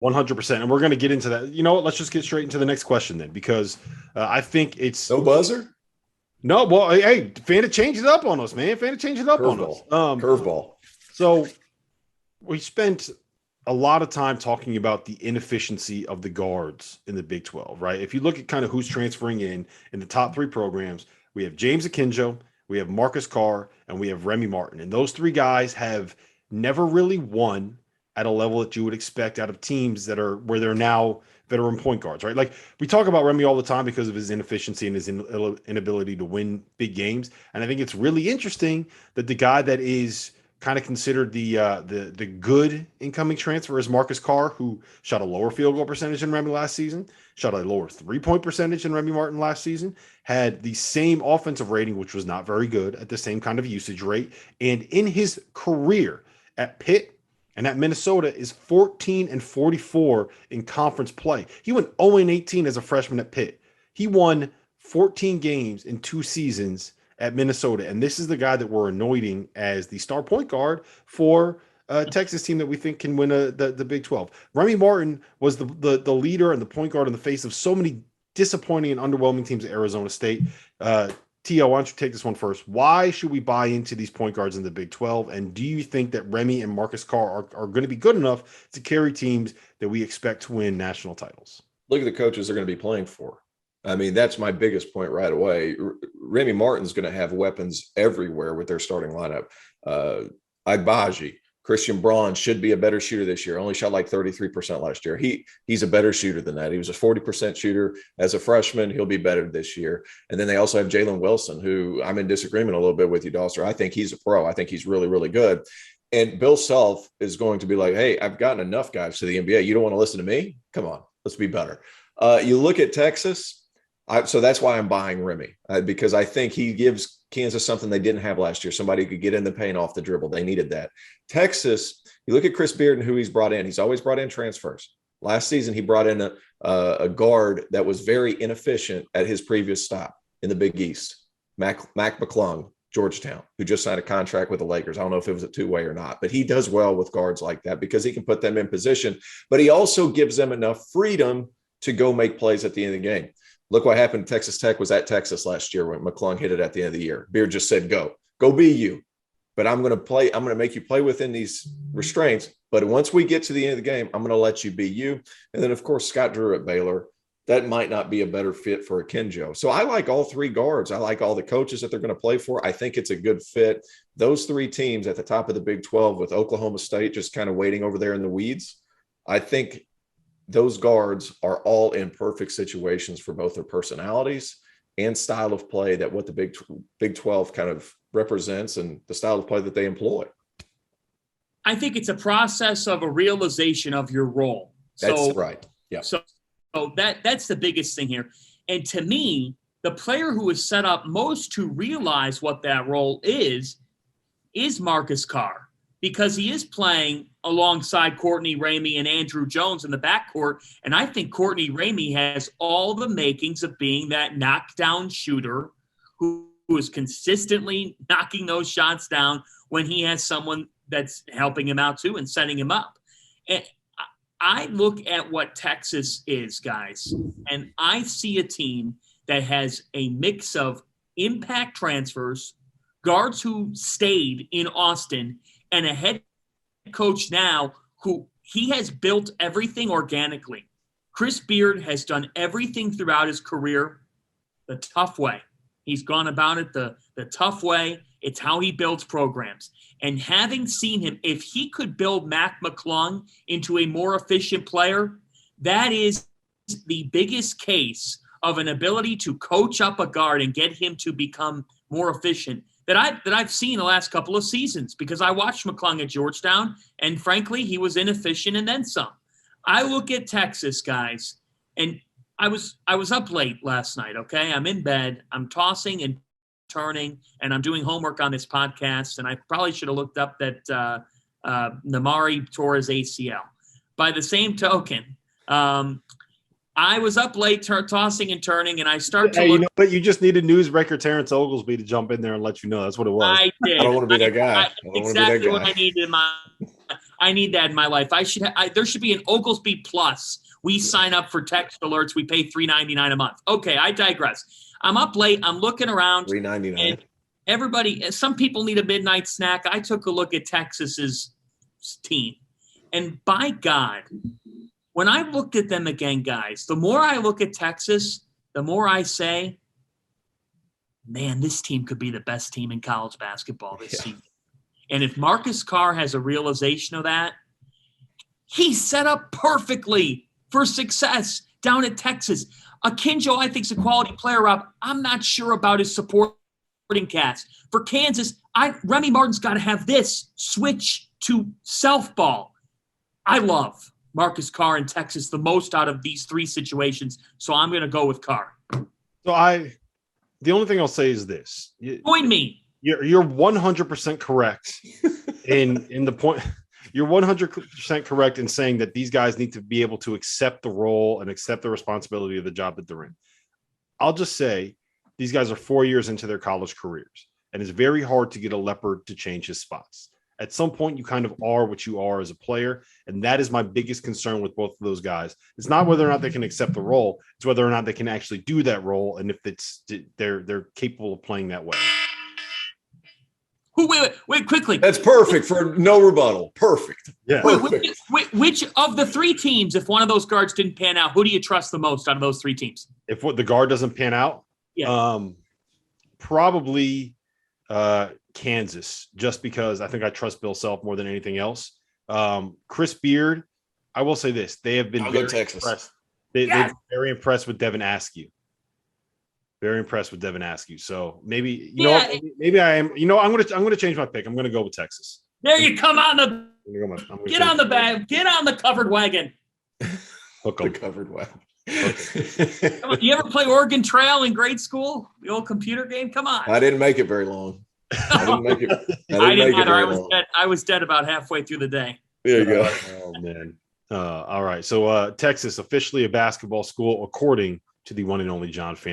100%. And we're going to get into that. You know what? Let's just get straight into the next question then, because I think it's no buzzer. No, well, hey, Fanta changed it up on us, man. Fanta changed it up on us. Curveball. So we spent a lot of time talking about the inefficiency of the guards in the Big 12, right? If you look at kind of who's transferring in the top three programs, we have James Akinjo, we have Marcus Carr, and we have Remy Martin. And those three guys have never really won at a level that you would expect out of teams that are where they're now veteran point guards, right? Like we talk about Remy all the time because of his inefficiency and his inability to win big games. And I think it's really interesting that the guy that is kind of considered the good incoming transfer is Marcus Carr, who shot a lower field goal percentage than Remy last season, shot a lower 3-point percentage than Remy Martin last season, had the same offensive rating, which was not very good, at the same kind of usage rate. And in his career at Pitt and at Minnesota is 14-44 in conference play. He went 0-18 as a freshman at Pitt. He won 14 games in 2 seasons at Minnesota. And this is the guy that we're anointing as the star point guard for a Texas team that we think can win the Big 12. Remy Martin was the leader and the point guard in the face of so many disappointing and underwhelming teams at Arizona State. Tio, why don't you take this one first? Why should we buy into these point guards in the Big 12? And do you think that Remy and Marcus Carr are going to be good enough to carry teams that we expect to win national titles? Look at the coaches they're going to be playing for. I mean, that's my biggest point right away. Remy Martin's going to have weapons everywhere with their starting lineup. Agbaji, Christian Braun should be a better shooter this year. Only shot like 33% last year. He's a better shooter than that. He was a 40% shooter as a freshman. He'll be better this year. And then they also have Jalen Wilson, who I'm in disagreement a little bit with you, Dauster. I think he's a pro. I think he's really, really good. And Bill Self is going to be like, hey, I've gotten enough guys to the NBA. You don't want to listen to me? Come on, let's be better. You look at Texas. So that's why I'm buying Remy, because I think he gives Kansas something they didn't have last year. Somebody who could get in the paint off the dribble. They needed that. Texas, you look at Chris Beard and who he's brought in. He's always brought in transfers. Last season, he brought in a guard that was very inefficient at his previous stop in the Big East, Mac McClung, Georgetown, who just signed a contract with the Lakers. I don't know if it was a two-way or not, but he does well with guards like that because he can put them in position, but he also gives them enough freedom to go make plays at the end of the game. Look what happened. Texas Tech was at Texas last year when McClung hit it at the end of the year. Beard just said, go be you. But I'm going to make you play within these restraints. But once we get to the end of the game, I'm going to let you be you. And then, of course, Scott Drew at Baylor. That might not be a better fit for Akinjo. So I like all three guards. I like all the coaches that they're going to play for. I think it's a good fit. Those three teams at the top of the Big 12 with Oklahoma State just kind of waiting over there in the weeds, I think those guards are all in perfect situations for both their personalities and style of play that what the Big 12 kind of represents and the style of play that they employ. I think it's a process of a realization of your role. That's right. Yeah. So that's the biggest thing here. And to me, the player who is set up most to realize what that role is Marcus Carr, because he is playing alongside Courtney Ramey and Andrew Jones in the backcourt. And I think Courtney Ramey has all the makings of being that knockdown shooter who is consistently knocking those shots down when he has someone that's helping him out too and setting him up. And I look at what Texas is, guys, and I see a team that has a mix of impact transfers, guards who stayed in Austin, and a head coach now who he has built everything organically. Chris Beard has done everything throughout his career the tough way. He's gone about it the tough way. It's how he builds programs. And having seen him, if he could build Mac McClung into a more efficient player, that is the biggest case of an ability to coach up a guard and get him to become more efficient that I've seen the last couple of seasons, because I watched McClung at Georgetown, and frankly, he was inefficient and then some. I look at Texas, guys, and I was up late last night, okay? I'm in bed. I'm tossing and turning, and I'm doing homework on this podcast, and I probably should have looked up that Namari tore his ACL. By the same token, I was up late tossing and turning, and I start to look. You know what? You just needed news record Terrence Oglesby to jump in there and let you know. That's what it was. I did. I don't want to be that guy. Exactly what I needed in my I need that in my life. There should be an Oglesby Plus. We sign up for text alerts. We pay $3.99 a month. Okay, I digress. I'm up late. I'm looking around. $3.99. Everybody, some people need a midnight snack. I took a look at Texas's team. And by God, when I looked at them again, guys, the more I look at Texas, the more I say, man, this team could be the best team in college basketball this season. And if Marcus Carr has a realization of that, he's set up perfectly for success down at Texas. Akinjo, I think, is a quality player, Rob. I'm not sure about his supporting cast. For Kansas, Remy Martin's got to have this switch to self-ball. I love Marcus Carr in Texas the most out of these three situations, so I'm going to go with Carr. So the only thing I'll say is this. Join me. You're 100% correct in the point. You're 100% correct in saying that these guys need to be able to accept the role and accept the responsibility of the job that they're in. I'll just say these guys are 4 years into their college careers, and it's very hard to get a leopard to change his spots. At some point, you kind of are what you are as a player, and that is my biggest concern with both of those guys. It's not whether or not they can accept the role; it's whether or not they can actually do that role, and if they're capable of playing that way. Wait, quickly. That's perfect for no rebuttal. Perfect. Yeah. Perfect. Which of the three teams, if one of those guards didn't pan out, who do you trust the most out of those three teams? If the guard doesn't pan out, probably Kansas, just because I think I trust Bill Self more than anything else. Chris Beard, I will say this: they have been very impressed. They've been very impressed with Devin Askew. Very impressed with Devin Askew. So maybe know what? Maybe I am. I'm gonna change my pick. I'm gonna go with Texas. There you come on get on the bag. Get on the covered wagon. Hook 'em. The covered wagon. Come on, you ever play Oregon Trail in grade school? The old computer game? Come on. I didn't make it very long. I didn't make it. I didn't either. I was dead about halfway through the day. There you go. Oh man. All right. So Texas officially a basketball school according to the one and only John Fan.